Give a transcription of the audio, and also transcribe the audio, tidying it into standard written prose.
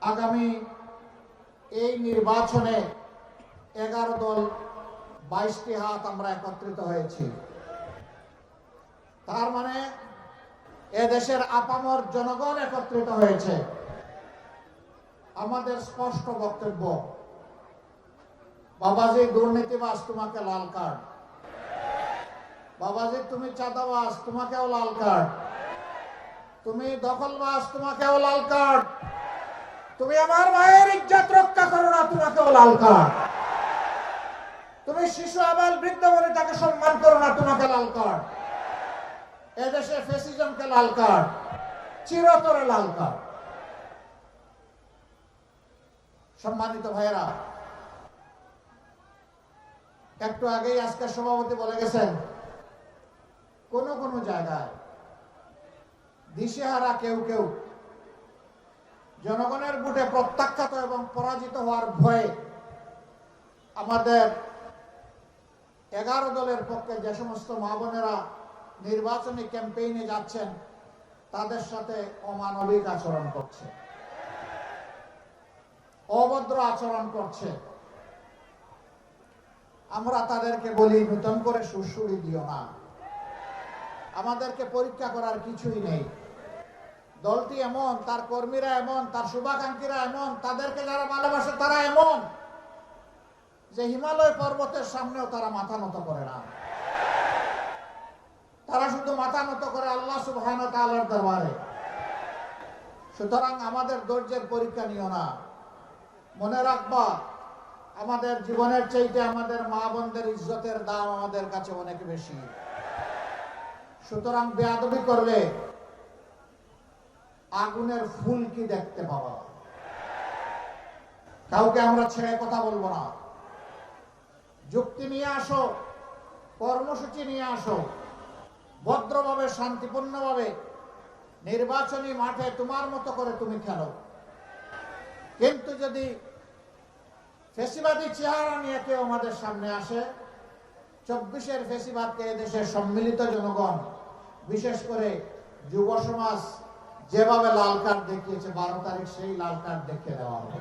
আগামী এই নির্বাচনে 11 দল 22টি হাত আমরা একত্রিত হয়েছি। তার মানে এদেশের আপামর জনগণ একত্রিত হয়েছে। আমাদের স্পষ্ট বক্তব্য, বাবাজি দুর্নীতিবাজ, তোমাকে লাল কার্ড। বাবাজি তুমি চাঁদাবাজ, তোমাকেও লাল কার্ড। তুমি দখলবাজ, তোমাকেও লাল কার্ড। তুমি আমার মায়ের ইজ্জত রক্ষা করো না, তোমাকেও লাল কার্ড। তুমি শিশু আবাল বৃদ্ধ বনিতাকে সম্মান করো না, তোমাকে লাল কার্ড। এদেশে ফ্যাসিজমকে লাল কার্ড, চিরতরে লাল কার্ড। সম্মানিত ভাইয়েরা, একটু আগেই আজকে সভাপতি বলে গেছেন, কোন কোন জায়গায় দিশেহারা কেউ কেউ জনগণের ভোটে প্রত্যাখ্যাত এবং পরাজিত হওয়ার ভয়ে আমাদের 11 দলের পক্ষে যে সমস্ত মা বোনেরা নির্বাচনী ক্যাম্পেইনে যাচ্ছেন তাদের সাথে অমানবিক আচরণ করছে, অভদ্র আচরণ করছে। আমরা তাদেরকে বলি, নতুন করে সুরসুরি দিও না, আমাদেরকে পরীক্ষা করার কিছুই নেই। দলটি এমন, তার কর্মীরা এমন, তার শুভাকাঙ্ক্ষীরা এমন, তাদেরকে যারা ভালোবাসে তারা এমন যে হিমালয় পর্বতের সামনেও তারা মাথা নত করে না। তারা শুধু মাথা নত করে আল্লাহ সুবহানাহু ওয়া তাআলার দরবারে। সুতরাং আমাদের ধৈর্যের পরীক্ষা নিও না। মনে রাখবা, আমাদের জীবনের চাইতে আমাদের মা বোনদের ইজ্জতের দাম আমাদের কাছে অনেক বেশি। সুতরাং বেয়াদবি করলে আগুনের ফুল কি দেখতে পাবা। কাউকে আমরা ছেড়ে কথা বলবো না। যুক্তি নিয়ে আসো, কর্মসূচি নিয়ে আসো, ভদ্রভাবে শান্তিপূর্ণভাবে নির্বাচনী মাঠে তোমার মতো করে তুমি খেলো। কিন্তু যদি ফেসিবাদী চেহারা নিয়ে কেউ আমাদের সামনে আসে, 24-এর ফেসিবাদকে এদেশের সম্মিলিত জনগণ, বিশেষ করে যুব সমাজ যেভাবে লাল কার্ড দেখিয়েছে, 12 তারিখ সেই লাল কার্ড দেখিয়ে দেওয়া হবে।